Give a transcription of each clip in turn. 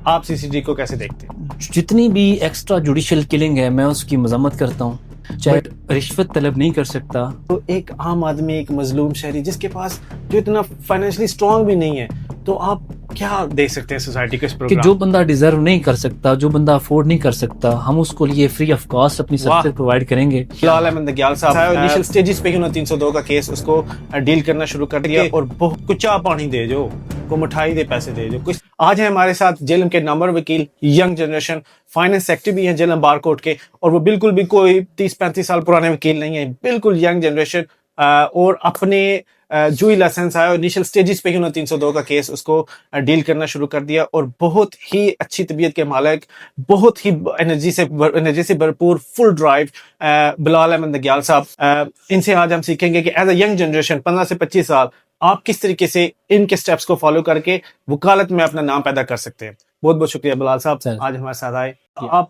آپ سی C D کو کیسے دیکھتے ہیں؟ جتنی بھی ایکسٹرا جوڈیشل کلنگ ہے میں اس کی مذمت کرتا ہوں، چاہے رشوت طلب نہیں کر سکتا. تو ایک عام آدمی، ایک مظلوم شہری جس کے پاس جو اتنا فائنینشلی اسٹرانگ بھی نہیں ہے، تو آپ کیا دے سکتے ہیں سوسائٹی کو اس کہ پروگرام؟ جو بندہ ڈیزرو نہیں کر سکتا، جو بندہ افورڈ نہیں کر سکتا، ہم اس کو لیے فری آف کاسٹ اپنی سروس پرووائڈ کریں گے. بلال احمد نگیال صاحب انیشل سٹیجز پہ ہی انہوں نے 302 کا کیس اس کو ڈیل کرنا شروع کر دیا، اور بہت کچھ چاہ پانی دے جو کو مٹھائی دے، پیسے دے جو کچھ. آج ہیں ہمارے ساتھ جیلم کے نمبر وکیل، ینگ جنریشن فائنینس سیکٹری بھی ہیں جیلم بار کورٹ کے، اور وہ بالکل بھی کوئی 30-35 سال پرانے وکیل نہیں ہیں، بالکل ینگ جنریشن، اور اپنے جو ہی لائسنس آیا انیشل سٹیجز پہ ہی انہوں نے 302 کا کیس اس کو ڈیل کرنا شروع کر دیا، اور بہت ہی اچھی طبیعت کے مالک، بہت ہی انرجی سے بھرپور، فل ڈرائیو بلال احمد نگیال صاحب. ان سے آج ہم سیکھیں گے کہ ایز اے ینگ جنریشن 15 سے 25 سال آپ کس طریقے سے ان کے سٹیپس کو فالو کر کے وکالت میں اپنا نام پیدا کر سکتے ہیں. بہت بہت شکریہ بلال صاحب سر آج ہمارے ساتھ آئے. آپ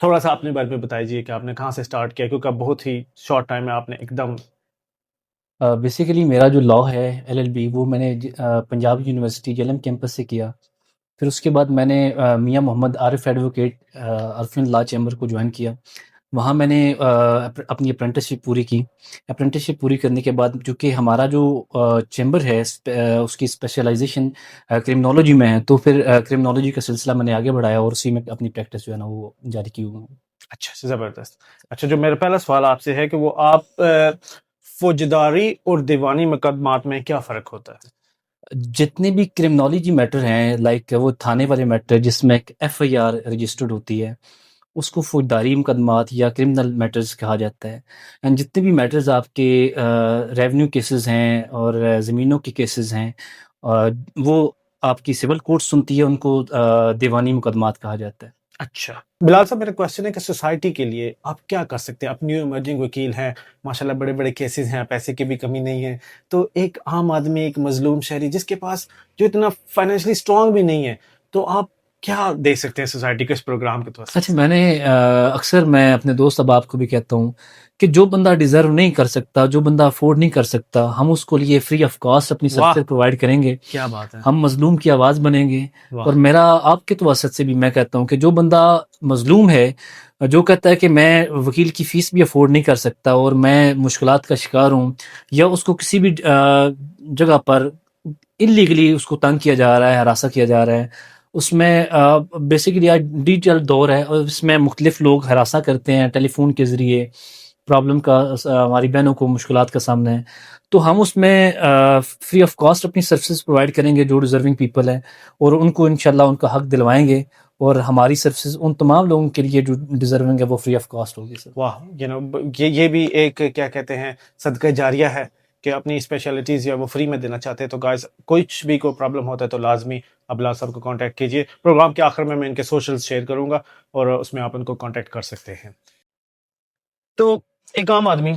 تھوڑا سا اپنے بارے میں بتائیے کہ آپ نے کہاں سے سٹارٹ کیا، کیونکہ بہت ہی شارٹ ٹائم میں آپ نے ایک دم. بیسیکلی میرا جو لا ہے LLB وہ میں نے پنجاب یونیورسٹی جیلم کیمپس سے کیا. پھر اس کے بعد میں نے میاں محمد عارف ایڈوکیٹ عرفین لا چیمبر کو جوائن کیا. وہاں میں نے اپنی اپرینٹسشپ پوری کی. اپرینٹسشپ پوری کرنے کے بعد چونکہ ہمارا جو چیمبر ہے اس کی اسپیشلائزیشن کرمنالوجی میں ہے، تو پھر کرمنالوجی کا سلسلہ میں نے آگے بڑھایا اور اسی میں اپنی پریکٹس جو ہے نا وہ جاری کی ہوئی. اچھا، زبردست. اچھا، جو میرا پہلا سوال آپ سے ہے کہ وہ آپ فوجداری اور دیوانی مقدمات میں کیا فرق ہوتا ہے؟ جتنے بھی کرمنالوجی میٹر ہیں، لائک وہ تھانے والے میٹر جس میں ایک FIR رجسٹرڈ ہوتی ہے، اس کو فوجداری مقدمات یا کرمنل میٹرز کہا جاتا ہے. اینڈ جتنے بھی میٹرز آپ کے ریونیو کیسز ہیں اور زمینوں کے کیسز ہیں، وہ آپ کی سول کورٹ سنتی ہے، ان کو دیوانی مقدمات کہا جاتا ہے. اچھا بلال صاحب، میرا کوشچن ہے کہ سوسائٹی کے لیے آپ کیا کر سکتے ہیں؟ آپ نیو ایمرجنگ وکیل ہیں، ماشاءاللہ بڑے بڑے کیسز ہیں، پیسے کی بھی کمی نہیں ہے، تو ایک عام آدمی، ایک مظلوم شہری جس کے پاس جو اتنا فائنینشلی اسٹرانگ بھی نہیں ہے، تو آپ کیا دے سکتے ہیں سوسائٹی کو اس پروگرام کے توسط اچھا، سے؟ میں نے اکثر میں اپنے دوست احباب کو بھی کہتا ہوں کہ جو بندہ ڈیزرو نہیں کر سکتا، جو بندہ افورڈ نہیں کر سکتا، ہم اس کو لیے فری آف کاسٹ اپنی سروس پرووائڈ کریں گے. کیا بات ہے. ہم مظلوم کی آواز بنیں گے. اور میرا آپ کے توسط سے بھی میں کہتا ہوں کہ جو بندہ مظلوم ہے، جو کہتا ہے کہ میں وکیل کی فیس بھی افورڈ نہیں کر سکتا اور میں مشکلات کا شکار ہوں، یا اس کو کسی بھی جگہ پر انلیگلی اس کو تنگ کیا جا رہا ہے، ہراساں کیا جا رہا ہے، اس میں بیسیکلی آج ڈیجیٹل دور ہے اور اس میں مختلف لوگ ہراساں کرتے ہیں ٹیلی فون کے ذریعے. پرابلم کا ہماری بہنوں کو مشکلات کا سامنا ہے، تو ہم اس میں فری آف کاسٹ اپنی سروسز پرووائڈ کریں گے جو ڈیزرونگ پیپل ہیں، اور ان کو انشاءاللہ ان کا حق دلوائیں گے، اور ہماری سروسز ان تمام لوگوں کے لیے جو ڈیزرونگ ہے وہ فری آف کاسٹ ہوگی. سر واہ، یہ بھی ایک کیا کہتے ہیں صدقہ جاریہ ہے کہ اپنی اسپیشلٹیز یا وہ فری میں دینا چاہتے ہیں. تو گائز کچھ بھی کوئی پرابلم ہوتا ہے تو لازمی ابلا صاحب کو کانٹیکٹ کیجئے. پروگرام کے آخر میں ان کے سوشل شیئر کروں گا اور اس میں آپ ان کو کانٹیکٹ کر سکتے ہیں. تو ایک عام آدمی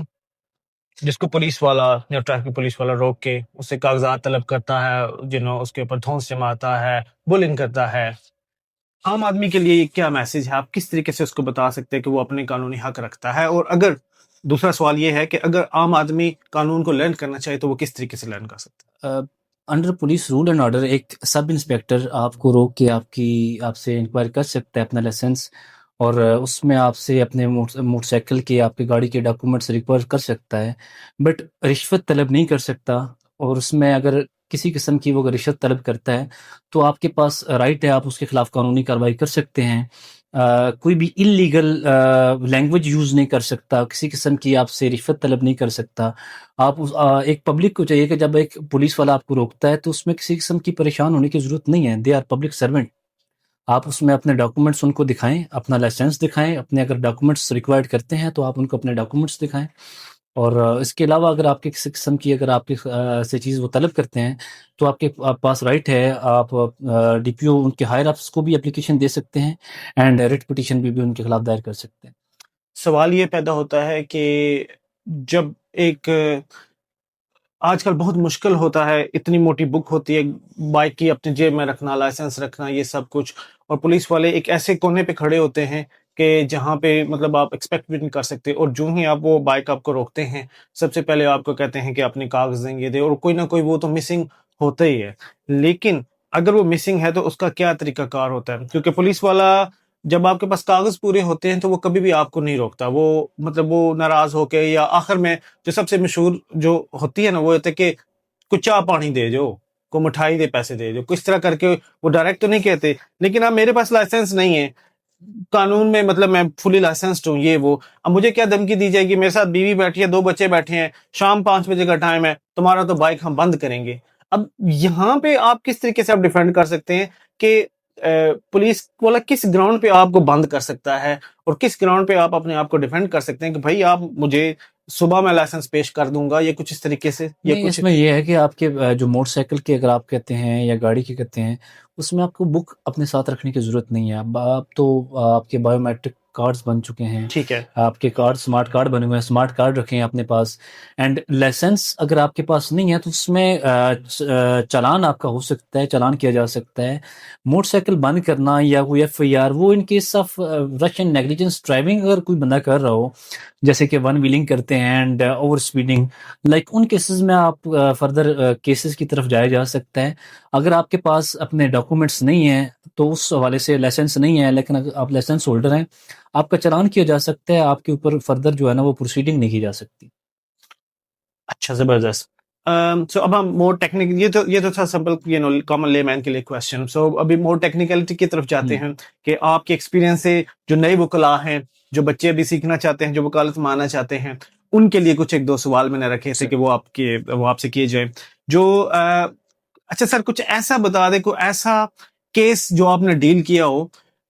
جس کو پولیس والا یا ٹریفک پولیس والا روک کے اس سے کاغذات طلب کرتا ہے، اس کے اوپر دھونس جماتا ہے، بولنگ کرتا ہے، عام آدمی کے لیے کیا میسج ہے؟ آپ کس طریقے سے اس کو بتا سکتے ہیں کہ وہ اپنے قانونی حق رکھتا ہے؟ اور اگر دوسرا سوال یہ ہے کہ اگر عام آدمی قانون کو لرن کرنا چاہے تو وہ کس طریقے سے لرن کر سکتا ہے؟ Under police rule and order ایک سب انسپیکٹر آپ کو روک کے آپ سے انکوائری کر سکتا ہے اپنا لائسنس، اور اس میں آپ سے اپنے موٹر سائیکل کے، آپ کی گاڑی کے ڈاکومنٹس ریکور کر سکتا ہے، بٹ رشوت طلب نہیں کر سکتا. اور اس میں اگر کسی قسم کی وہ اگر رشوت طلب کرتا ہے تو آپ کے پاس رائٹ ہے، آپ اس کے خلاف قانونی کارروائی کر سکتے ہیں. کوئی بھی انلیگل لینگویج یوز نہیں کر سکتا، کسی قسم کی آپ سے رشوت طلب نہیں کر سکتا. آپ ایک پبلک کو چاہیے کہ جب ایک پولیس والا آپ کو روکتا ہے تو اس میں کسی قسم کی پریشان ہونے کی ضرورت نہیں ہے. They are public servant. آپ اس میں اپنے ڈاکومنٹس ان کو دکھائیں، اپنا لائسنس دکھائیں، اپنے اگر ڈاکومنٹس ریکوائرڈ کرتے ہیں تو آپ ان کو اپنے ڈاکومنٹس دکھائیں. اور اس کے علاوہ اگر آپ کے کسی قسم کی اگر آپ کی سے چیز وہ طلب کرتے ہیں تو آپ کے پاس رائٹ ہے، آپ DPO ان کے ہائر آفس کو بھی اپلیکیشن دے سکتے ہیں، اینڈ ریٹ پٹیشن بھی ان کے خلاف دائر کر سکتے ہیں. سوال یہ پیدا ہوتا ہے کہ جب ایک آج کل بہت مشکل ہوتا ہے، اتنی موٹی بک ہوتی ہے بائک کی اپنی جیب میں رکھنا، لائسنس رکھنا، یہ سب کچھ، اور پولیس والے ایک ایسے کونے پہ کھڑے ہوتے ہیں کہ جہاں پہ مطلب آپ ایکسپیکٹ بھی نہیں کر سکتے، اور جو ہی آپ وہ بائک آپ کو روکتے ہیں سب سے پہلے آپ کو کہتے ہیں کہ اپنے کاغذ دیں گے دے، اور کوئی نہ کوئی وہ تو مسنگ ہوتا ہی ہے. لیکن اگر وہ مسنگ ہے تو اس کا کیا طریقہ کار ہوتا ہے؟ کیونکہ پولیس والا جب آپ کے پاس کاغذ پورے ہوتے ہیں تو وہ کبھی بھی آپ کو نہیں روکتا، وہ مطلب وہ ناراض ہو کے یا آخر میں جو سب سے مشہور جو ہوتی ہے نا وہ ہوتا ہے کہ کچھ چاہ پانی دے جو، کو مٹھائی دے، پیسے دے جو، کس طرح کر کے وہ ڈائریکٹ تو نہیں کہتے، لیکن اب میرے پاس لائسنس نہیں ہے قانون میں، مطلب میں فلی لائسنسڈ ہوں یہ وہ، اب مجھے کیا دھمکی دی جائے گی؟ میرے ساتھ بیوی بیٹھی ہے، 2 بچے بیٹھے ہیں، شام 5 بجے کا ٹائم ہے، تمہارا تو بائک ہم بند کریں گے۔ اب یہاں پہ آپ کس طریقے سے آپ ڈیفینڈ کر سکتے ہیں کہ پولیس والا کس گراؤنڈ پہ آپ کو بند کر سکتا ہے اور کس گراؤنڈ پہ آپ اپنے آپ کو ڈیفینڈ کر سکتے ہیں کہ بھائی آپ مجھے صبح میں لائسنس پیش کر دوں گا یا کچھ اس طریقے سے، یا نہیں، کچھ اس میں یہ ہے کہ آپ کے جو موٹر سائیکل کے اگر آپ کہتے ہیں یا گاڑی کے کہتے ہیں، اس میں آپ کو بک اپنے ساتھ رکھنے کی ضرورت نہیں ہے۔ اب آپ تو آپ کے بایو میٹرک کارڈز بن چکے ہیں، ٹھیک ہے؟ آپ کے کارڈ اسمارٹ کارڈ بنے ہوئے ہیں، اسمارٹ کارڈ رکھیں ہیں اپنے پاس۔ اینڈ لائسنس اگر آپ کے پاس نہیں ہے تو اس میں چلان آپ کا ہو سکتا ہے، چلان کیا جا سکتا ہے۔ موٹر سائیکل بند کرنا یا کوئی FIR، وہ in case of rush and negligence driving اگر کوئی بندہ کر رہا ہو، جیسے کہ ون ویلنگ کرتے ہیں and over speeding, like in cases میں آپ فردر کیسز کی طرف جایا جا سکتا ہے۔ اگر آپ کے پاس اپنے ڈاکومنٹس نہیں ہیں تو اس حوالے سے لائسنس نہیں ہے، لیکن اگر آپ لائسنس ہولڈر ہیں، آپ کا چلان کیا جا سکتا ہے، آپ کے اوپر فردر جو ہے نا وہ پروسیڈنگ نہیں کی جا سکتی۔ اچھا، زبردست۔ سو اب ہم مور ٹیکنیکل، یہ تو تھا سمپل کامن لے مین کے لیے کوشچن۔ سو ابھی مور ٹیکنیکلٹی کی طرف جاتے ہیں کہ آپ کے ایکسپیرینس سے جو نئے وکلاء ہیں، جو بچے ابھی سیکھنا چاہتے ہیں، جو وکالت ماننا چاہتے ہیں، ان کے لیے کچھ 1-2 سوال میں نے رکھے تھے کہ وہ آپ سے کیے جائیں۔ جو اچھا سر، کچھ ایسا بتا دیں، کوئی ایسا کیس جو آپ نے ڈیل کیا ہو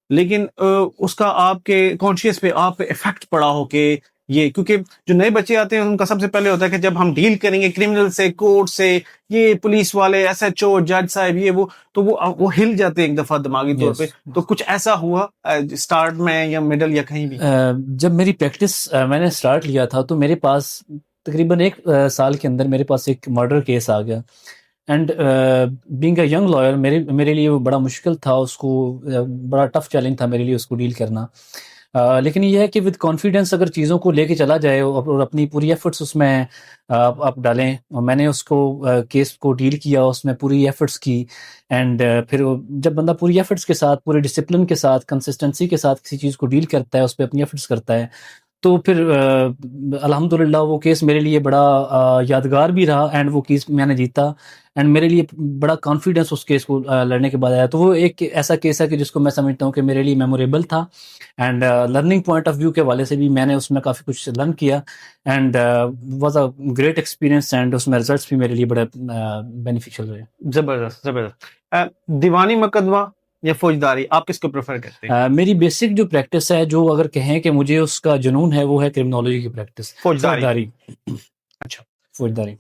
لیکن اس کا آپ کے کانشیس پہ آپ پہ افیکٹ پڑا ہو کہ یہ، کیونکہ جو نئے بچے آتے ہیں ان کا سب سے پہلے ہوتا ہے کہ جب ہم ڈیل کریں گے کرمنل سے، کورٹ سے، یہ پولیس والے، SHO، جج صاحب، یہ وہ، تو وہ ہل جاتے ہیں ایک دفعہ دماغی طور پہ۔ تو کچھ ایسا ہوا سٹارٹ میں یا مڈل یا کہیں بھی؟ جب میری پریکٹس میں نے سٹارٹ لیا تھا تو میرے پاس تقریباً 1 سال کے اندر میرے پاس ایک مرڈر کیس آ گیا، and being a young lawyer میرے لیے وہ بڑا مشکل تھا، اس کو بڑا ٹف چیلنج تھا میرے لیے اس کو ڈیل کرنا۔ لیکن یہ ہے کہ ود کانفیڈنس اگر چیزوں کو لے کے چلا جائے اور اپنی پوری ایفرٹس اس میں آپ ڈالیں، اور میں نے اس کو کیس کو ڈیل کیا، اس میں پوری ایفرٹس کی، اینڈ پھر جب بندہ پوری ایفرٹس کے ساتھ، پورے ڈسپلن کے ساتھ، کنسسٹنسی کے ساتھ کسی چیز کو ڈیل کرتا ہے، اس پہ اپنی ایفرٹس کرتا ہے، تو پھر الحمدللہ وہ کیس میرے لیے بڑا یادگار بھی رہا، اینڈ وہ کیس میں نے جیتا، اینڈ میرے لیے بڑا کانفیڈنس اس کیس کو لڑنے کے بعد آیا۔ تو وہ ایک ایسا کیس ہے کہ جس کو میں سمجھتا ہوں کہ میرے لیے میموریبل تھا، and learning point of view کے حوالے سے بھی میں نے اس میں کافی کچھ لرن کیا، and was a great experience, and اس میں ریزلٹس بھی میرے لیے بڑے بینیفیشل رہے۔ زبردست، زبردست۔ دیوانی مقدمہ یا فوجداری، آپ کس کو پریفر کرتے ہیں؟ میری بیسک جو پریکٹس ہے، جو اگر کہیں کہ مجھے اس کا جنون ہے، وہ ہے کرمنالوجی کی پریکٹس، فوجداری۔ اچھا، فوجداری۔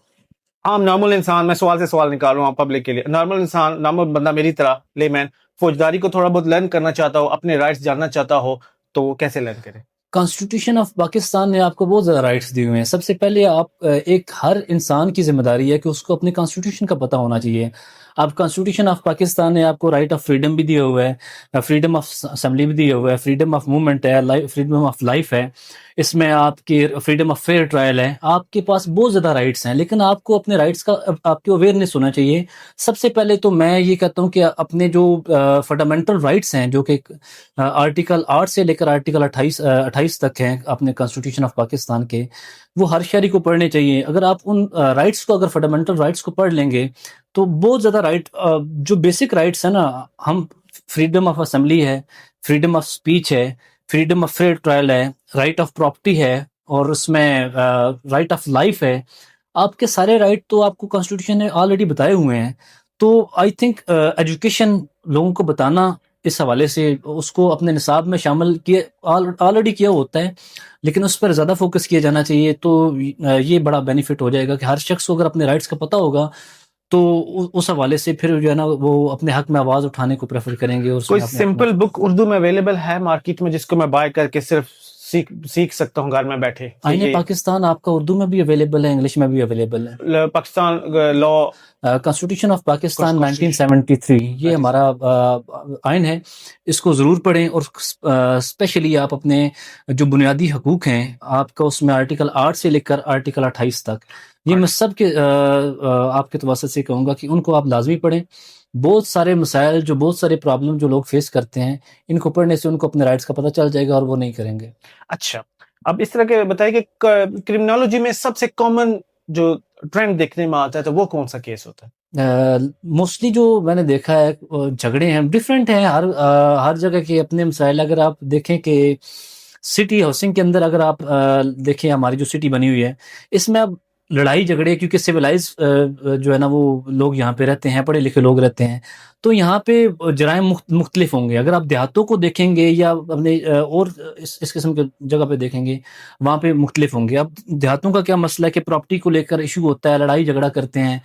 عام نارمل انسان، میں سوال سے سوال نکال رہا ہوں پبلک کے لیے، نارمل انسان، نارمل بندہ میری طرح لے مین، فوجداری کو تھوڑا بہت لرن کرنا چاہتا ہو، اپنے رائٹس جاننا چاہتا ہو، تو وہ کیسے لرن کرے؟ کانسٹیٹیوشن آف پاکستان نے آپ کو بہت زیادہ رائٹس دیے ہوئے ہیں۔ سب سے پہلے آپ ہر انسان کی ذمہ داری ہے کہ اس کو اپنے کانسٹیٹیوشن کا پتہ ہونا چاہیے۔ اب کانسٹیٹیوشن آف پاکستان نے آپ کو رائٹ آف فریڈم بھی دیا ہوا ہے، فریڈم آف اسمبلی بھی دیا ہوا ہے، فریڈم آف موومنٹ ہے، فریڈم آف لائف ہے، اس میں آپ کی فریڈم آف فیئر ٹرائل ہے۔ آپ کے پاس بہت زیادہ رائٹس ہیں، لیکن آپ کو اپنے رائٹس کا آپ کی اویئرنیس ہونا چاہیے۔ سب سے پہلے تو میں یہ کہتا ہوں کہ اپنے جو فنڈامنٹل رائٹس ہیں، جو کہ آرٹیکل 8 سے لے کر آرٹیکل 28 تک ہیں اپنے کانسٹیٹیوشن آف پاکستان کے، وہ ہر شہری کو پڑھنے چاہیے۔ اگر آپ ان رائٹس کو، اگر فنڈامنٹل رائٹس کو پڑھ لیں گے تو بہت زیادہ رائٹ، جو بیسک رائٹس ہیں نا، ہم فریڈم آف اسمبلی ہے، فریڈم آف اسپیچ ہے، فریڈم آف فیئر ٹرائل ہے، رائٹ آف پراپرٹی ہے، اور اس میں رائٹ آف لائف ہے۔ آپ کے سارے رائٹ تو آپ کو کانسٹیٹیوشن نے آلریڈی بتائے ہوئے ہیں۔ تو آئی تھنک ایجوکیشن لوگوں کو بتانا اس حوالے سے، اس کو اپنے نصاب میں شامل کیے آلریڈی کیا ہوتا ہے، لیکن اس پر زیادہ فوکس کیا جانا چاہیے۔ تو یہ بڑا بینیفٹ ہو جائے گا کہ ہر شخص کو اگر اپنے رائٹس کا پتہ ہوگا تو اس حوالے سے پھر جو ہے نا وہ اپنے حق میں آواز اٹھانے کو پریفر کریں گے۔ اور کوئی سمپل بک اردو میں اویلیبل ہے مارکیٹ میں جس کو میں بائی کر کے صرف سیکھ سکتا ہوں گھر میں بیٹھے؟ آئین پاکستان آپ کا اردو میں بھی اویلیبل ہے، انگلش میں بھی اویلیبل ہے۔ پاکستان لا کانسٹیٹیوشن آف پاکستان 1973، یہ ہمارا آئین ہے، اس کو ضرور پڑھیں، اور اسپیشلی آپ اپنے جو بنیادی حقوق ہیں آپ کا، اس میں آرٹیکل 8 سے لے کر آرٹیکل 28 تک، یہ میں سب کے آپ کے توسط سے کہوں گا کہ ان کو آپ لازمی پڑھیں، بہت سارے مسائل جو بہت سارے پرابلم جو لوگ فیس کرتے ہیں ان کو پڑھنے سے ان کو اپنے رائٹس کا پتہ چل جائے گا اور وہ نہیں کریں گے. اچھا، اب اس طرح کے بتائیں کہ کرمنالوجی میں سب سے کامن جو ٹرینڈ دیکھنے میں آتا ہے تو وہ کون سا کیس ہوتا ہے؟ موسٹلی جو میں نے دیکھا ہے جھگڑے ہیں ڈفرینٹ ہیں ہر جگہ کے اپنے مسائل. اگر آپ دیکھیں کہ سٹی ہاؤسنگ کے اندر اگر آپ دیکھیں ہماری جو سٹی بنی ہوئی ہے اس میں اب لڑائی جھگڑے کیونکہ سویلائز جو ہے نا وہ لوگ یہاں پہ رہتے ہیں, پڑھے لکھے لوگ رہتے ہیں, تو یہاں پہ جرائم مختلف ہوں گے. اگر آپ دیہاتوں کو دیکھیں گے یا اپنے اور اس قسم کے جگہ پہ دیکھیں گے وہاں پہ مختلف ہوں گے. اب دیہاتوں کا کیا مسئلہ ہے کہ پراپرٹی کو لے کر ایشو ہوتا ہے, لڑائی جھگڑا کرتے ہیں,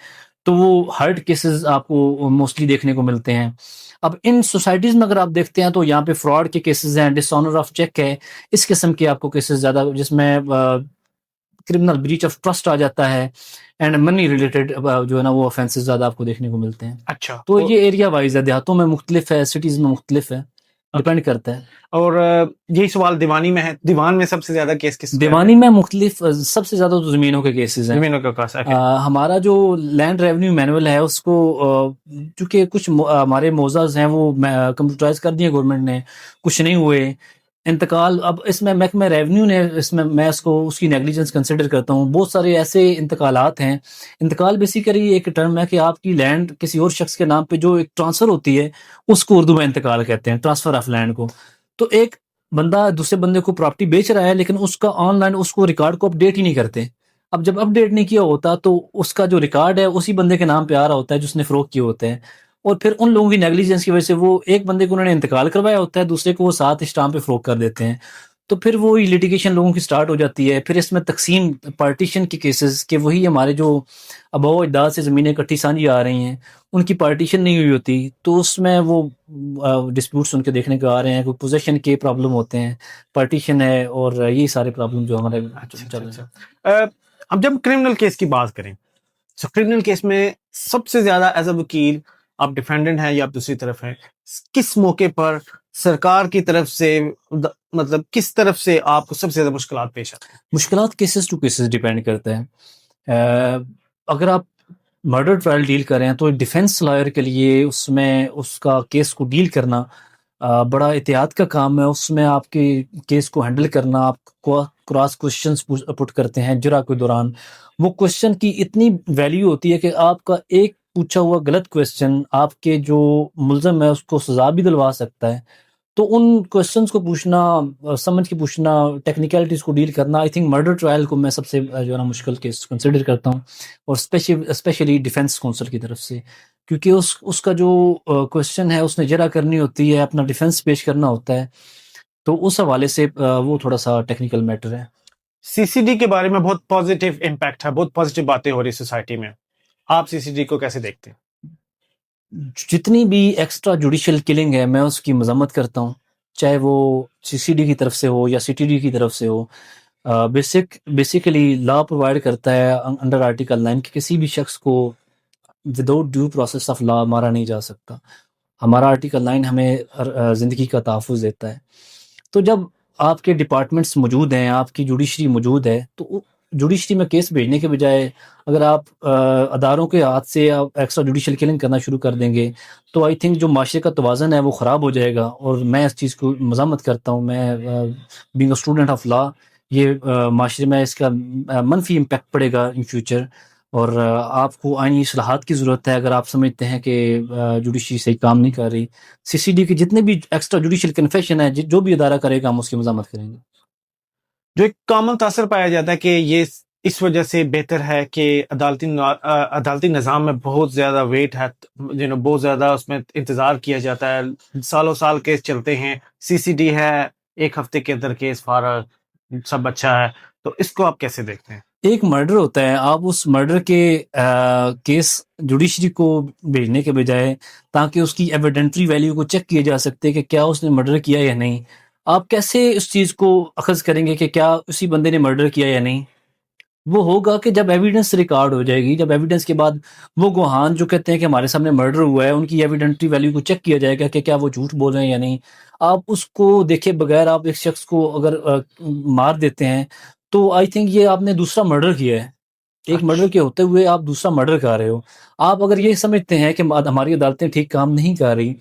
تو وہ ہرڈ کیسز آپ کو موسٹلی دیکھنے کو ملتے ہیں. اب ان سوسائٹیز میں اگر آپ دیکھتے ہیں تو یہاں پہ فراڈ کے کیسز ہیں, ڈس آنر آف چیک ہے, اس قسم کے آپ کو کیسز زیادہ جس میں کرمنل بریچ آف ٹرسٹ آ جاتا ہے اینڈ منی ریلیٹڈ جو ہے نا وہ آفینسز زیادہ آپ کو دیکھنے کو ملتے ہیں. اچھا، تو یہ ایریا وائز ہے, دیہاتوں میں مختلف ہے, سٹیز میں مختلف ہے, ڈپینڈ کرتا ہے. اور یہی سوال دیوانی میں ہے, دیوان میں سب سے زیادہ کیس کس پہ آتے دیوانی میں مختلف سب سے زیادہ تو زمینوں کے کیسز ہیں. زمینوں کا کاس ہے؟ ہمارا جو لینڈ ریونیو مینول ہے اس کو چونکہ کچھ ہمارے موضوعات ہیں وہ کمپیوٹرائز کر دیے گورنمنٹ نے, کچھ نہیں ہوئے انتقال. اب اس میں محکمہ ریونیو نے اس میں اس کو اس کی نیگلیجنس کنسیڈر کرتا ہوں. بہت سارے ایسے انتقالات ہیں. انتقال بیسیکلی ایک ٹرم ہے کہ آپ کی لینڈ کسی اور شخص کے نام پہ جو ایک ٹرانسفر ہوتی ہے اس کو اردو میں انتقال کہتے ہیں, ٹرانسفر آف لینڈ کو. تو ایک بندہ دوسرے بندے کو پراپرٹی بیچ رہا ہے لیکن اس کا آن لائن اس کو ریکارڈ کو اپڈیٹ ہی نہیں کرتے. اب جب اپڈیٹ نہیں کیا ہوتا تو اس کا جو ریکارڈ ہے اسی بندے کے نام پہ آ رہا ہوتا ہے جس نے فروخت کیے ہوتے ہیں, اور پھر ان لوگوں کی نیگلیجنس کی وجہ سے وہ ایک بندے کو انہوں نے انتقال کروایا ہوتا ہے, دوسرے کو وہ ساتھ اسٹامپ پہ فروخت کر دیتے ہیں. تو پھر وہی لیٹیگیشن لوگوں کی سٹارٹ ہو جاتی ہے. پھر اس میں تقسیم پارٹیشن کے کیسز کہ وہی ہمارے جو اباؤ اجداد سے زمینیں اکٹھی سانجھی آ رہی ہیں ان کی پارٹیشن نہیں ہوئی ہوتی, تو اس میں وہ ڈسپیوٹس ان کے دیکھنے کو آ رہے ہیں. کوئی پوزیشن کے پرابلم ہوتے ہیں, پارٹیشن ہے, اور یہی سارے پرابلم جو ہمارے چل رہے ہیں. اب جب کرمنل کیس کی بات کریں تو کرمنل کیس میں سب سے زیادہ ایز اے وکیل آپ ڈیفینڈنٹ ہیں یا آپ دوسری طرف ہیں, کس موقع پر سرکار کی طرف سے مطلب کس طرف سے آپ کو سب سے زیادہ مشکلات پیش آتی ہیں؟ مشکلات کیسز ٹو کیسز ڈیپینڈ کرتا ہے. اگر آپ مرڈر ٹرائل ڈیل کریں تو ڈیفینس لائر کے لیے اس میں اس کا کیس کو ڈیل کرنا بڑا احتیاط کا کام ہے. اس میں آپ کے کیس کو ہینڈل کرنا, آپ کو کراس کوشچنس پٹ کرتے ہیں جرا کے دوران. وہ کوشچن کی اتنی ویلیو ہوتی ہے کہ آپ کا ایک پوچھا ہوا غلط کوشچن آپ کے جو ملزم ہے اس کو سزا بھی دلوا سکتا ہے. تو ان کوشچنس کو پوچھنا, سمجھ کے پوچھنا, ٹیکنیکلٹیز کو ڈیل کرنا, آئی تھنک مرڈر ٹرائل کو میں سب سے جو ہے نا مشکل کیس کنسیڈر کرتا ہوں, اور اسپیشلی ڈیفینس کونسل کی طرف سے, کیونکہ اس کا جو کوشچن ہے اس نے جرا کرنی ہوتی ہے, اپنا ڈیفینس پیش کرنا ہوتا ہے, تو اس حوالے سے وہ تھوڑا سا ٹیکنیکل میٹر ہے. سی سی ڈی کے بارے میں بہت پازیٹیو امپیکٹ ہے, بہت پازیٹیو باتیں ہو رہی سوسائٹی میں, آپ سی سی ڈی کو کیسے دیکھتے ہیں؟ جتنی بھی ایکسٹرا جوڈیشل کلنگ ہے میں اس کی مذمت کرتا ہوں, چاہے وہ سی سی ڈی کی طرف سے ہو یا سی ٹی ڈی کی طرف سے ہو. بیسیکلی لا پرووائڈ کرتا ہے انڈر آرٹیکل 9 کہ کسی بھی شخص کو without due process of law مارا نہیں جا سکتا. ہمارا آرٹیکل 9 ہمیں زندگی کا تحفظ دیتا ہے. تو جب آپ کے ڈپارٹمنٹس موجود ہیں, آپ کی جوڈیشری موجود ہے, تو جوڈیشری میں کیس بھیجنے کے بجائے اگر آپ اداروں کے ہاتھ سے ایکسٹرا جوڈیشل کلنگ کرنا شروع کر دیں گے تو آئی تھنک جو معاشرے کا توازن ہے وہ خراب ہو جائے گا, اور میں اس چیز کو مذمت کرتا ہوں. میں being a student of law, یہ معاشرے میں اس کا منفی امپیکٹ پڑے گا ان فیوچر, اور آپ کو آئینی اصلاحات کی ضرورت ہے اگر آپ سمجھتے ہیں کہ جوڈیشری صحیح کام نہیں کر رہی. سی سی ڈی کے جتنے بھی ایکسٹرا جوڈیشل کنفیشن ہے جو بھی ادارہ کرے گا ہم اس کی مذمت کریں گے. جو ایک کامن تاثر پایا جاتا ہے کہ یہ اس وجہ سے بہتر ہے کہ عدالتی نظام میں بہت زیادہ ویٹ ہے, بہت زیادہ اس میں انتظار کیا جاتا ہے, سالوں سال کیس چلتے ہیں. سی سی ڈی ہے, ایک ہفتے کے اندر کیس فارغ, سب اچھا ہے. تو اس کو آپ کیسے دیکھتے ہیں؟ ایک مرڈر ہوتا ہے, آپ اس مرڈر کے کیس جوڈیشری کو بھیجنے کے بجائے تاکہ اس کی ایویڈنٹری ویلیو کو چیک کیا جا سکتے کہ کیا اس نے مرڈر کیا یا نہیں, آپ کیسے اس چیز کو اخذ کریں گے کہ کیا اسی بندے نے مرڈر کیا یا نہیں؟ وہ ہوگا کہ جب ایویڈنس ریکارڈ ہو جائے گی, جب ایویڈنس کے بعد وہ گواہان جو کہتے ہیں کہ ہمارے سامنے مرڈر ہوا ہے ان کی ایویڈنٹری ویلیو کو چیک کیا جائے گا کہ کیا وہ جھوٹ بول رہے ہیں یا نہیں. آپ اس کو دیکھے بغیر آپ ایک شخص کو اگر مار دیتے ہیں تو آئی تھنک یہ آپ نے دوسرا مرڈر کیا ہے. ایک مرڈر کے ہوتے ہوئے آپ دوسرا مرڈر کر رہے ہو. آپ اگر یہ سمجھتے ہیں کہ ہماری عدالتیں ٹھیک کام نہیں کر رہی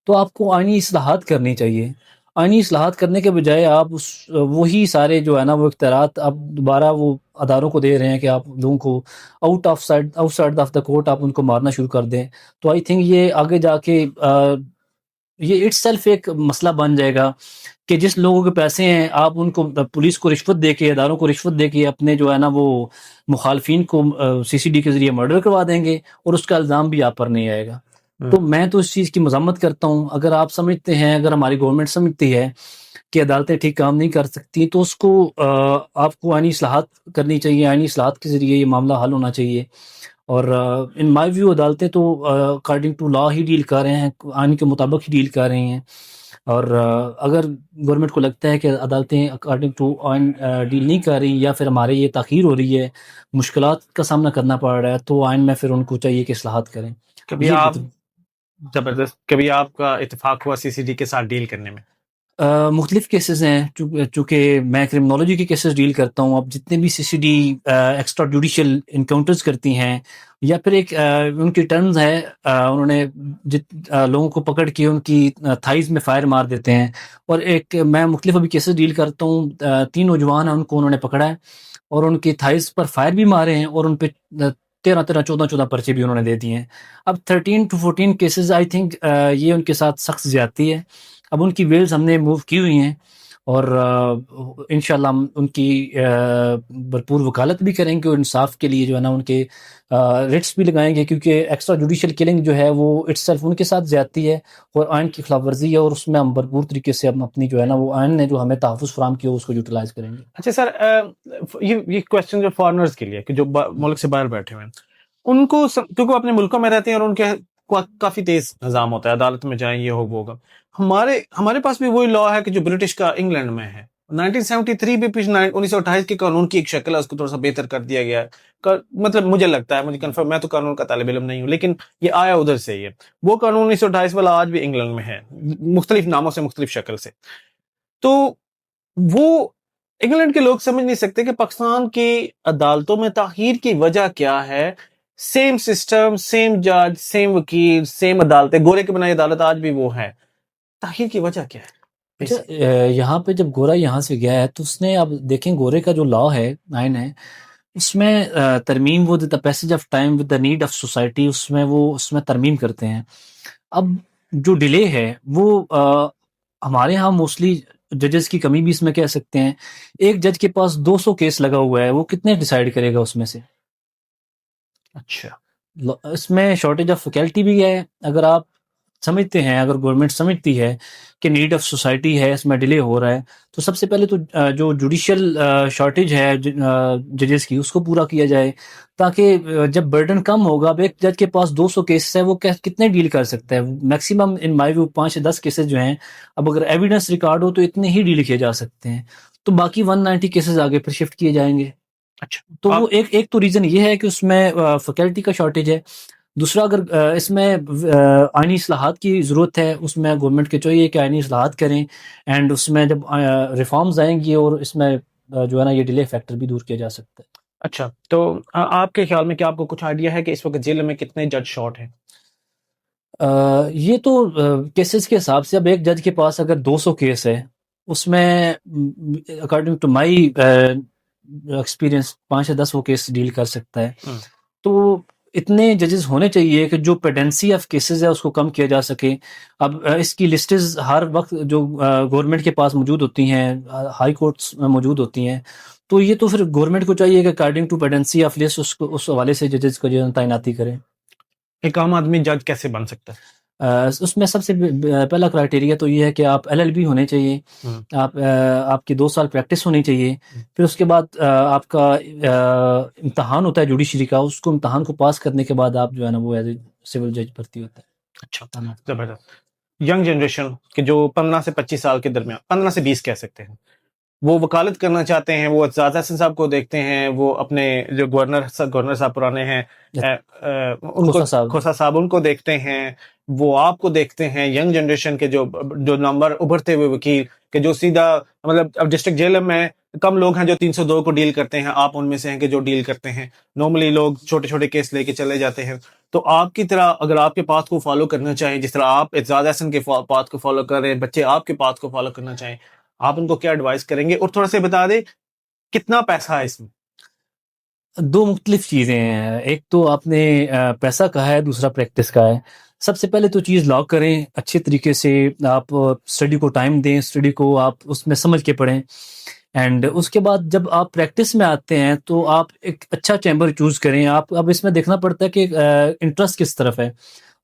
تو آپ کو آئینی اصلاحات کرنی چاہیے. آئینی اصلاحات کرنے کے بجائے آپ وہی سارے جو ہے نا وہ اختیارات آپ دوبارہ وہ اداروں کو دے رہے ہیں کہ آپ لوگوں کو out side of the court آپ ان کو مارنا شروع کر دیں. تو آئی تھنک یہ آگے جا کے یہ اٹ سیلف ایک مسئلہ بن جائے گا کہ جس لوگوں کے پیسے ہیں آپ ان کو پولیس کو رشوت دے کے اداروں کو رشوت دے کے اپنے جو ہے نا وہ مخالفین کو سی سی ڈی کے ذریعے مرڈر کروا دیں گے اور اس کا الزام بھی آپ پر نہیں آئے گا. تو میں تو اس چیز کی مذمت کرتا ہوں. اگر آپ سمجھتے ہیں, اگر ہماری گورنمنٹ سمجھتی ہے کہ عدالتیں ٹھیک کام نہیں کر سکتی تو اس کو آپ کو آئینی اصلاحات کرنی چاہیے. آئینی اصلاحات کے ذریعے یہ معاملہ حل ہونا چاہیے. اور ان مائی ویو عدالتیں تو اکارڈنگ ٹو لا ہی ڈیل کر رہے ہیں, آئین کے مطابق ہی ڈیل کر رہی ہیں. اور اگر گورنمنٹ کو لگتا ہے کہ عدالتیں اکارڈنگ ٹو آئین ڈیل نہیں کر رہی یا پھر ہمارے یہ تاخیر ہو رہی ہے, مشکلات کا سامنا کرنا پڑ رہا ہے, تو آئین میں پھر ان کو چاہیے کہ اصلاحات کریں. کبھی آپ زبردست, کبھی آپ کا اتفاق ہوا سی سی ڈی کے ساتھ ڈیل کرنے میں؟ مختلف کیسز ہیں, چونکہ میں کرمنالوجی کے کیسز ڈیل کرتا ہوں. اب جتنے بھی C C D extra judicial encounters کرتی ہیں یا پھر ایک ان کی ٹرمز ہے, انہوں نے لوگوں کو پکڑ کے ان کی تھائز میں فائر مار دیتے ہیں. اور ایک میں مختلف ابھی کیسز ڈیل کرتا ہوں, 3 نوجوان ہیں, ان کو انہوں نے پکڑا ہے اور ان کی تھائز پر فائر بھی مارے ہیں اور ان پہ 14 پرچے بھی انہوں نے دے دیے ہیں. اب 13 to 14 کیسز آئی تھنک یہ ان کے ساتھ سخت زیادتی ہے. اب ان کی ویلز ہم نے موو کی ہوئی ہیں اور انشاءاللہ ہم ان کی بھرپور وکالت بھی کریں گے اور انصاف کے لیے جو ہے نا ان کے ریٹس بھی لگائیں گے, کیونکہ ایکسٹرا جوڈیشل کلنگ جو ہے وہ اٹ سیلف ان کے ساتھ زیادتی ہے اور آئین کی خلاف ورزی ہے, اور اس میں ہم بھرپور طریقے سے ہم اپنی جو ہے نا وہ آئین نے جو ہمیں تحفظ فراہم کیا اس کو یوٹیلائز کریں گے. اچھا سر, یہ کوشچن جو فارنرز کے لیے کہ جو ملک سے باہر بیٹھے ہوئے ہیں, ان کو کیونکہ وہ اپنے ملکوں میں رہتے ہیں اور ان کے کافی تیز نظام ہوتا ہے, عدالت میں جائیں یہ ہوگا. ہمارے پاس بھی وہی لا ہے کہ جو برٹش کا انگلینڈ میں ہے. 1973 بھی 1928 کے قانون کی ایک شکل ہے, اس کو تھوڑا سا بہتر کر دیا گیا ہے. مطلب مجھے لگتا ہے, مجھے کنفرم, میں تو قانون کا طالب علم نہیں ہوں, لیکن یہ آیا ادھر سے ہی ہے. وہ قانون 1928 والا آج بھی انگلینڈ میں ہے, مختلف ناموں سے, مختلف شکل سے. تو وہ انگلینڈ کے لوگ سمجھ نہیں سکتے کہ پاکستان کی عدالتوں میں تاخیر کی وجہ کیا ہے. سیم سسٹم, سیم جج, سیم وکیل, سیم عدالتیں, گورے کے بنائی عدالت آج بھی وہ ہے. تاخیر کی وجہ کیا ہے؟ یہاں پہ جب گورا یہاں سے گیا ہے تو اس نے, اب دیکھیں گورے کا جو لا ہے, آئین ہے, اس میں ترمیم وہ the passage of time with the need of society, اس میں ترمیم کرتے ہیں. اب جو ڈیلے ہے وہ ہمارے ہاں موسٹلی ججز کی کمی بھی اس میں کہہ سکتے ہیں. ایک جج کے پاس 200 کیس لگا ہوا ہے, وہ کتنے ڈیسائیڈ کرے گا اس میں سے؟ اچھا, اس میں شارٹیج آف فیکلٹی بھی ہے. اگر آپ سمجھتے ہیں, اگر گورنمنٹ سمجھتی ہے کہ نیڈ آف سوسائٹی ہے, اس میں ڈیلے ہو رہا ہے, تو سب سے پہلے تو جو جوڈیشل شارٹیج ہے ججز کی, اس کو پورا کیا جائے, تاکہ جب برڈن کم ہوگا. اب ایک جج کے پاس 200 کیسز ہے, وہ کتنے ڈیل کر سکتا ہے؟ میکسیمم ان مائی ویو 5 سے 10 کیسز جو ہیں, اب اگر ایویڈنس ریکارڈ ہو تو اتنے ہی ڈیل کیے جا سکتے ہیں, تو باقی 190 کیسز آگے پھر شفٹ کیے جائیں گے. اچھا, تو وہ ایک تو ریزن یہ ہے کہ اس میں فیکلٹی کا شارٹیج ہے. دوسرا, اگر اس میں آئینی اصلاحات کی ضرورت ہے, اس میں گورنمنٹ کے چاہیے کہ آئینی اصلاحات کریں, اینڈ اس میں جب ریفارمز آئیں گی اور اس میں جو ہے نا یہ ڈیلے فیکٹر بھی دور کیا جا سکتا ہے. اچھا, تو آپ کے خیال میں کیا آپ کو کچھ آئیڈیا ہے کہ اس وقت جیل میں کتنے جج شارٹ ہیں؟ یہ تو کیسز کے حساب سے, اب ایک جج کے پاس اگر 200 کیس ہے, اس میں اکارڈنگ ٹو مائی ایکسپیرینس 5 سے 10 وہ کیس ڈیل کر سکتا ہے. تو اتنے ججز ہونے چاہیے کہ جو پیڈنسی آف کیسز ہے اس کو کم کیا جا سکے. اب اس کی لسٹز ہر وقت جو گورنمنٹ کے پاس موجود ہوتی ہیں, ہائی کورٹس میں موجود ہوتی ہیں, تو یہ تو پھر گورنمنٹ کو چاہیے کہ اکارڈنگ ٹو پیڈنسی آف لسٹ اس حوالے سے ججز کو جو ہے تعیناتی کریں. ایک عام آدمی جج کیسے بن سکتا ہے؟ اس میں سب سے پہلا کرائٹیریا تو یہ ہے کہ آپ LLB ہونے چاہیے, آپ کی 2 سال پریکٹس ہونی چاہیے. پھر اس کے بعد آپ کا امتحان ہوتا ہے جوڈیشری کا, اس کو امتحان کو پاس کرنے کے بعد آپ جو ہے نا وہ ایز اے سول جج بھرتی ہوتا ہے. اچھا, زبردست. ینگ جنریشن کہ جو 15 سے 25 سال کے درمیان, 15 سے 20 کہہ سکتے ہیں, وہ وکالت کرنا چاہتے ہیں، وہ اعزاز احسن صاحب کو دیکھتے ہیں، وہ اپنے جو گورنر صاحب پرانے ہیں ان کو، کھوسا صاحب. کھوسا صاحب، ان کو دیکھتے ہیں، وہ آپ کو دیکھتے ہیں، ینگ جنریشن کے جو نمبر ابھرتے ہوئے وکیل کہ جو سیدھا مطلب اب ڈسٹرکٹ جیل میں کم لوگ ہیں جو 302 کو ڈیل کرتے ہیں، آپ ان میں سے ہیں کہ جو ڈیل کرتے ہیں، نارملی لوگ چھوٹے چھوٹے کیس لے کے چلے جاتے ہیں. تو آپ کی طرح اگر آپ کے پاتھ کو فالو کرنا چاہیں، جس طرح آپ اعزاز احسن کے پاتھ کو فالو کر رہے ہیں، بچے آپ کے پاتھ کو فالو کرنا چاہیں، آپ ان کو کیا ایڈوائز کریں گے؟ اور تھوڑا سا بتا دیں کتنا پیسہ ہے اس میں؟ دو مختلف چیزیں ہیں. ایک تو آپ نے پیسہ کہا ہے، دوسرا پریکٹس کا ہے. سب سے پہلے تو چیز لاگ کریں اچھے طریقے سے. آپ اسٹڈی کو ٹائم دیں، اسٹڈی کو آپ اس میں سمجھ کے پڑھیں. اینڈ اس کے بعد جب آپ پریکٹس میں آتے ہیں تو آپ ایک اچھا چیمبر چوز کریں. آپ اب اس میں دیکھنا پڑتا ہے کہ انٹرسٹ کس طرف ہے.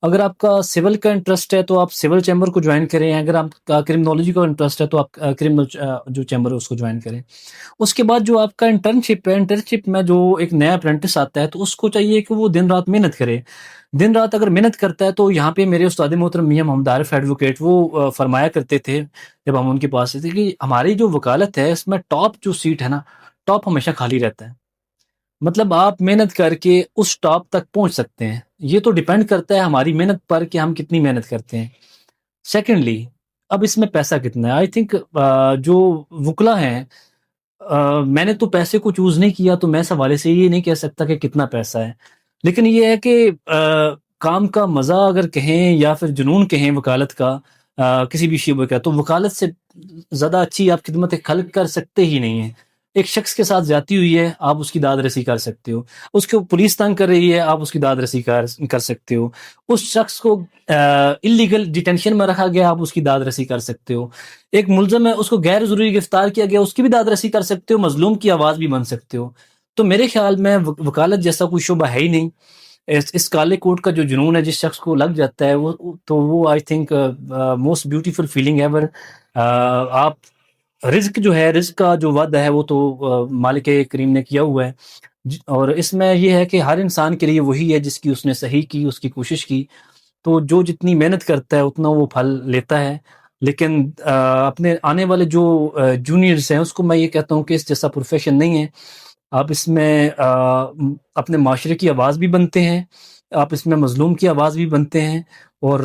اگر آپ کا سول کا انٹرسٹ ہے تو آپ سول چیمبر کو جوائن کریں. اگر آپ کا کرمنالوجی کا انٹرسٹ ہے تو آپ کرمنل جو چیمبر ہے اس کو جوائن کریں. اس کے بعد جو آپ کا انٹرنشپ ہے، انٹرنشپ میں جو ایک نیا اپرینٹس آتا ہے تو اس کو چاہیے کہ وہ دن رات محنت کرے. دن رات اگر محنت کرتا ہے تو یہاں پہ میرے استاد محترم میاں محمد عارف ایڈوکیٹ وہ فرمایا کرتے تھے جب ہم ان کے پاس تھے کہ ہماری جو وکالت ہے اس میں ٹاپ جو سیٹ ہے نا، ٹاپ ہمیشہ خالی رہتا ہے. مطلب آپ محنت کر کے اس ٹاپ تک پہنچ سکتے ہیں. یہ تو ڈیپینڈ کرتا ہے ہماری محنت پر کہ ہم کتنی محنت کرتے ہیں. سیکنڈلی، اب اس میں پیسہ کتنا ہے. آئی تھنک جو وکلا ہیں، میں نے تو پیسے کو چوز نہیں کیا تو میں اس حوالے سے یہ نہیں کہہ سکتا کہ کتنا پیسہ ہے. لیکن یہ ہے کہ کام کا مزہ اگر کہیں یا پھر جنون کہیں وکالت کا، کسی بھی شعبے کا، تو وکالت سے زیادہ اچھی آپ خدمت خلق کر سکتے ہی نہیں ہیں. ایک شخص کے ساتھ زیادتی ہوئی ہے، آپ اس کی داد رسی کر سکتے ہو. اس کو پولیس تنگ کر رہی ہے، آپ اس کی داد رسی کر سکتے ہو. اس شخص کو انلیگل ڈیٹینشن میں رکھا گیا، آپ اس کی داد رسی کر سکتے ہو. ایک ملزم ہے، اس کو غیر ضروری گرفتار کیا گیا، اس کی بھی داد رسی کر سکتے ہو. مظلوم کی آواز بھی بن سکتے ہو. تو میرے خیال میں وکالت جیسا کوئی شعبہ ہے ہی نہیں. اس کالے کوٹ کا جو جنون ہے جس شخص کو لگ جاتا ہے وہ I think most beautiful feeling ever. آپ رزق جو ہے، رزق کا جو وعدہ ہے وہ تو مالک کریم نے کیا ہوا ہے. اور اس میں یہ ہے کہ ہر انسان کے لیے وہی ہے جس کی اس نے صحیح کی، اس کی کوشش کی. تو جو جتنی محنت کرتا ہے اتنا وہ پھل لیتا ہے. لیکن اپنے آنے والے جو جونیئرس ہیں اس کو میں یہ کہتا ہوں کہ اس جیسا پروفیشن نہیں ہے. آپ اس میں اپنے معاشرے کی آواز بھی بنتے ہیں، آپ اس میں مظلوم کی آواز بھی بنتے ہیں، اور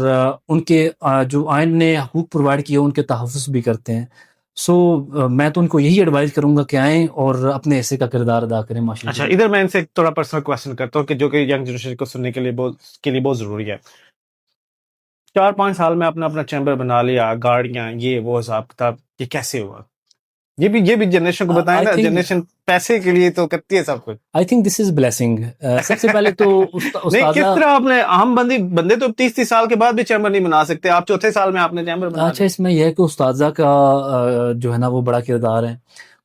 ان کے جو آئین نے حقوق پرووائڈ کیے ان کے تحفظ بھی کرتے ہیں. سو میں تو ان کو یہی ایڈوائز کروں گا کہ آئیں اور اپنے حصے کا کردار ادا کریں معاشرے اچھا، کے لیے. ادھر میں ان سے تھوڑا پرسنل کوشچن کرتا ہوں کہ جو کہ ینگ جنریشن کو سننے کے لیے بہت ضروری ہے. 4-5 سال میں اپنا چیمبر بنا لیا، گاڑیاں، یہ وہ حساب کتاب، یہ کیسے ہوا؟ یہ بھی جنریشن کو بتائیں نا. جنریشن پیسے کے لیے تو کرتی ہے سب کچھ. I think this is blessing. سب سے پہلے تو نہیں، کس استاذہ. طرح آپ نے، ہم بندے تو 30 سال کے بعد بھی چیمبر نہیں بنا سکتے، آپ چوتھے سال میں آپ نے چیمبر بنا اچھا، اس میں یہ ہے کہ استاذہ کا جو ہے نا وہ بڑا کردار ہے.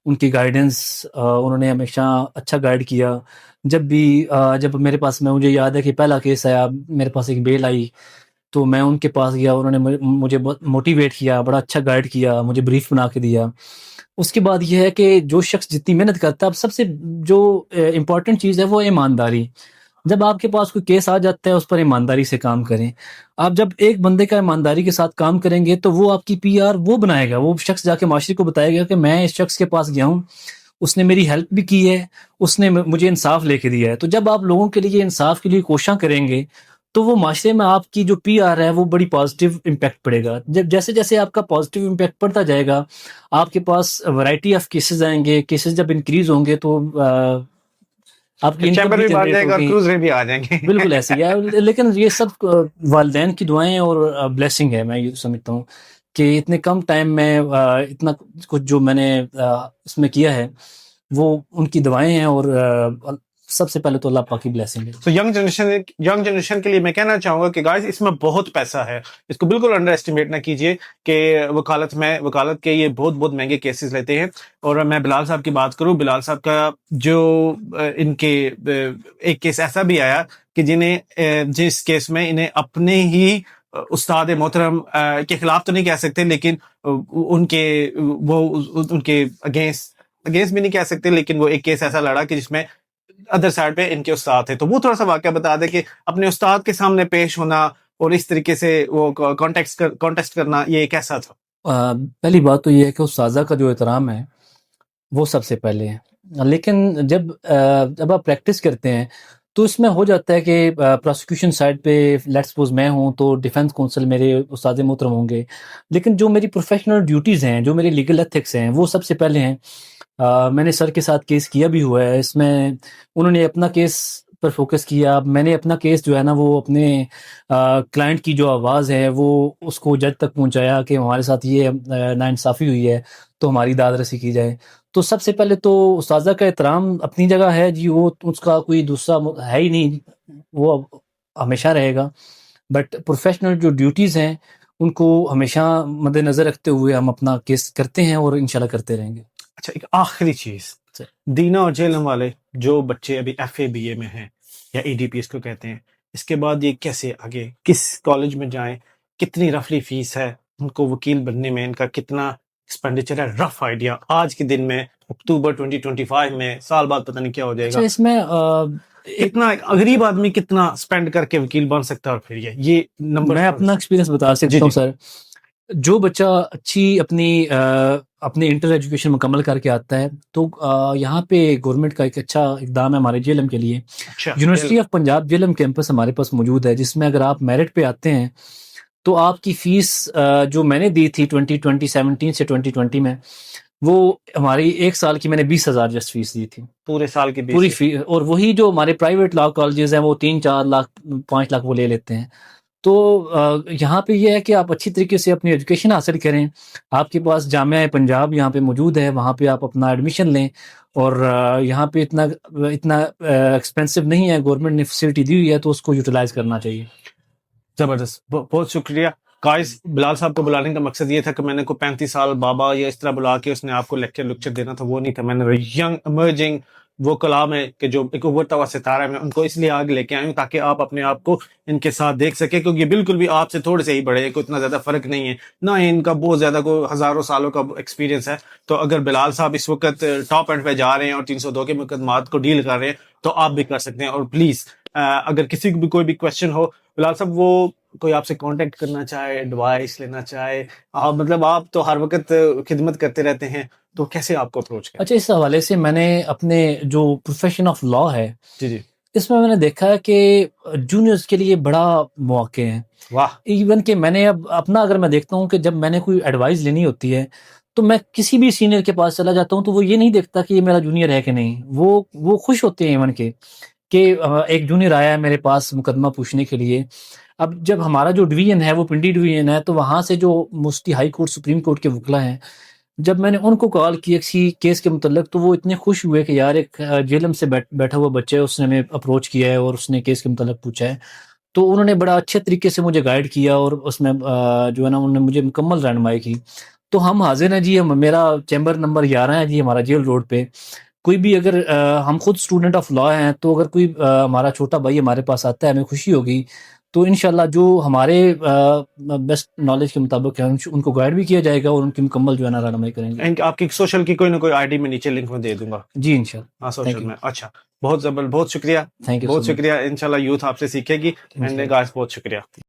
ان کی گائیڈنس، انہوں نے ہمیشہ اچھا گائیڈ کیا. جب میرے پاس، مجھے یاد ہے کہ پہلا کیس آیا، میرے پاس ایک بیل آئی تو میں ان کے پاس گیا. انہوں نے مجھے بہت موٹیویٹ کیا، بڑا اچھا گائیڈ کیا، مجھے بریف بنا کے دیا. اس کے بعد یہ ہے کہ جو شخص جتنی محنت کرتا ہے، اب سب سے جو امپورٹنٹ چیز ہے وہ ایمانداری. جب آپ کے پاس کوئی کیس آ جاتا ہے اس پر ایمانداری سے کام کریں. آپ جب ایک بندے کا ایمانداری کے ساتھ کام کریں گے تو وہ آپ کی پی آر وہ بنائے گا. وہ شخص جا کے معاشرے کو بتائے گا کہ میں اس شخص کے پاس گیا ہوں، اس نے میری ہیلپ بھی کی ہے، اس نے مجھے انصاف لے کے دیا ہے. تو جب آپ لوگوں کے لیے انصاف کے لیے کوشاں کریں گے تو وہ معاشرے میں آپ کی جو پی آر ہے وہ بڑی پازیٹیو امپیکٹ پڑے گا. جیسے جیسے آپ کا پازیٹیو امپیکٹ پڑتا جائے گا، آپ کے پاس ورائٹی آف کیسز آئیں گے. کیسز جب انکریز ہوں گے تو آپ کی انکم چیمبر بھی بھی بڑھ جنریٹ جائے گا اور ہوگی. کروز بھی آ جائیں گے. بالکل ایسے ہی ہے. لیکن یہ سب والدین کی دعائیں اور بلیسنگ ہے. میں یہ سمجھتا ہوں کہ اتنے کم ٹائم میں اتنا کچھ جو میں نے اس میں کیا ہے وہ ان کی دعائیں ہیں، اور سب سے پہلے تو اللہ پاک کی بلیسنگ ہے. تو ینگ جنریشن کے لیے میں کہنا چاہوں گا کہ گائز، اس میں بہت پیسہ ہے، اس کو بالکل انڈر ایسٹیمیٹ نہ کیجیے کہ وکالت کے یہ بہت بہت مہنگے کیسز لیتے ہیں. اور میں بلال صاحب کی بات کروں، بلال صاحب کا جو ان کے ایک کیس ایسا بھی آیا کہ جس کیس میں انہیں اپنے ہی استاد محترم کے خلاف تو نہیں کہہ سکتے، لیکن ان کے اگینسٹ بھی نہیں کہہ سکتے، لیکن وہ ایک کیس ایسا لڑا کہ جس میں ادر سائڈ پہ ان کے استاد تھے. تو وہ تھوڑا سا واقعہ بتا دے کہ اپنے استاد کے سامنے پیش ہونا اور اس طریقے سے وہ کانٹیسٹ کرنا، یہ کیسا تھا؟ پہلی بات تو یہ ہے کہ استاذہ کا جو احترام ہے وہ سب سے پہلے ہے. لیکن جب آپ پریکٹس کرتے ہیں تو اس میں ہو جاتا ہے کہ پروسیکیوشن سائڈ پہ لیٹ سپوز میں ہوں تو ڈیفینس کونسل میرے استاد محترم ہوں گے، لیکن جو میری پروفیشنل ڈیوٹیز ہیں، جو میرے لیگل ایتھکس ہیں، وہ سب سے پہلے ہیں. میں نے سر کے ساتھ کیس کیا بھی ہوا ہے، اس میں انہوں نے اپنا کیس پر فوکس کیا، میں نے اپنا کیس جو ہے نا وہ اپنے کلائنٹ کی جو آواز ہے وہ اس کو جج تک پہنچایا کہ ہمارے ساتھ یہ ناانصافی ہوئی ہے تو ہماری داد رسی کی جائے. تو سب سے پہلے تو استاذہ کا احترام اپنی جگہ ہے جی، وہ اس کا کوئی دوسرا ہے ہی نہیں، وہ ہمیشہ رہے گا. بٹ پروفیشنل جو ڈیوٹیز ہیں ان کو ہمیشہ مد نظر رکھتے ہوئے ہم اپنا کیس کرتے ہیں اور انشاءاللہ کرتے رہیں گے. اچھا، ایک آخری چیز، دینا اور جیلم والے جو بچے ابھی ایف اے بی اے میں ہیں یا ای ڈی پی اس کو کہتے ہیں، اس کے بعد یہ کیسے آگے کس کالج میں جائیں، کتنی رفلی فیس ہے، ان کو وکیل بننے میں ان کا کتنا ایکسپینڈیچر ہے، رف آئیڈیا آج کے دن میں اکتوبر 2025 میں، سال بعد پتہ نہیں کیا ہو جائے گا. اچھا، اس میں کتنا غریب آدمی کتنا اسپینڈ کر کے وکیل بن سکتا ہے؟ اور پھر یہ نمبر میں اپنا ایکسپیرینس بتا سکتا ہوں سر. جو بچہ اچھی اپنی انٹر ایجوکیشن مکمل کر کے آتا ہے تو یہاں پہ گورنمنٹ کا ایک اچھا اقدام ہے ہمارے جے ایل ایم کے لیے. University of Punjab J L M campus ہمارے پاس موجود ہے، جس میں اگر آپ میرٹ پہ آتے ہیں تو آپ کی فیس جو میں نے دی تھی 2017 سے 2020 میں، وہ ہماری ایک سال کی میں نے 20,000 جسٹ فیس دی تھی، پورے سال کی پوری فیس. اور وہی جو ہمارے پرائیویٹ لا کالجز ہیں وہ 3-4 لاکھ 5 لاکھ وہ لے لیتے ہیں. تو یہاں پہ یہ ہے کہ آپ اچھی طریقے سے اپنی ایجوکیشن حاصل کریں. آپ کے پاس جامعہ پنجاب یہاں پہ موجود ہے، وہاں پہ آپ اپنا ایڈمیشن لیں. اور یہاں پہ اتنا ایکسپینسو نہیں ہے، گورنمنٹ نے فیسلٹی دی ہوئی ہے تو اس کو یوٹیلائز کرنا چاہیے. زبردست، بہت شکریہ. قائز، بلال صاحب کو بلانے کا مقصد یہ تھا کہ میں نے کوئی 35 سال بابا یا اس طرح بلا کے اس نے آپ کو لیکچر دینا تھا، وہ نہیں تھا. میں نے ینگ ایمرجنگ وہ کلام ہے کہ جو ایک ابھرتا ہوا ستارہ ہے، میں ان کو اس لیے آگے لے کے آئی ہوں تاکہ آپ اپنے آپ کو ان کے ساتھ دیکھ سکیں، کیونکہ یہ بالکل بھی آپ سے تھوڑے سے ہی بڑے ہیں، کوئی اتنا زیادہ فرق نہیں ہے، نہ ان کا بہت زیادہ کوئی ہزاروں سالوں کا ایکسپیرینس ہے. تو اگر بلال صاحب اس وقت ٹاپ اینڈ پہ جا رہے ہیں اور 302 کے مقدمات کو ڈیل کر رہے ہیں تو آپ بھی کر سکتے ہیں. اور پلیز اگر کسی کو بھی کوئی بھی کویشچن ہو، بلال صاحب وہ کوئی آپ سے کانٹیکٹ کرنا چاہے، ایڈوائس لینا چاہے، آپ مطلب آپ تو ہر وقت خدمت کرتے رہتے ہیں، تو کیسے آپ کو اپروچ کریں؟ اچھا، اس حوالے سے میں نے اپنے جو پروفیشن آف لا ہے جی اس میں نے دیکھا ہے کہ جونیئرز کے لیے بڑا مواقع ہیں. واہ، ایون کہ میں نے اب اپنا اگر میں دیکھتا ہوں کہ جب میں نے کوئی ایڈوائس لینی ہوتی ہے تو میں کسی بھی سینئر کے پاس چلا جاتا ہوں تو وہ یہ نہیں دیکھتا کہ یہ میرا جونیئر ہے کہ نہیں، وہ خوش ہوتے ہیں ایون کہ ایک جونیئر آیا ہے میرے پاس مقدمہ پوچھنے کے لیے. اب جب ہمارا جو ڈویژن ہے وہ پنڈی ڈویژن ہے تو وہاں سے جو mostly high court supreme court کے وکلا ہیں، جب میں نے ان کو کال کی کسی کیس کے متعلق تو وہ اتنے خوش ہوئے کہ یار ایک جیلم سے بیٹھا ہوا بچہ ہے، اس نے ہمیں اپروچ کیا ہے اور اس نے کیس کے متعلق پوچھا ہے. تو انہوں نے بڑا اچھے طریقے سے مجھے گائیڈ کیا اور اس میں جو ہے نا انہوں نے مجھے مکمل رہنمائی کی. تو ہم حاضر ہیں جی، میرا چیمبر نمبر 11 ہے جی ہمارا جیل روڈ پہ. کوئی بھی اگر ہم خود اسٹوڈنٹ آف لا ہیں تو اگر کوئی ہمارا چھوٹا بھائی ہمارے پاس آتا ہے ہمیں خوشی ہوگی تو انشاءاللہ جو ہمارے بیسٹ نالج کے مطابق ہے ان کو گائیڈ بھی کیا جائے گا اور ان کی مکمل جو ہے نا رہنمائی کریں گے. آپ کی سوشل کی کوئی نہ کوئی آئی ڈی میں نیچے لنک میں دے دوں گا. جی انشاءاللہ. ہاں سوشل میں. اچھا، بہت شکریہ، تھینک یو، بہت شکریہ. انشاءاللہ یوتھ آپ سے سیکھے گی. بہت شکریہ.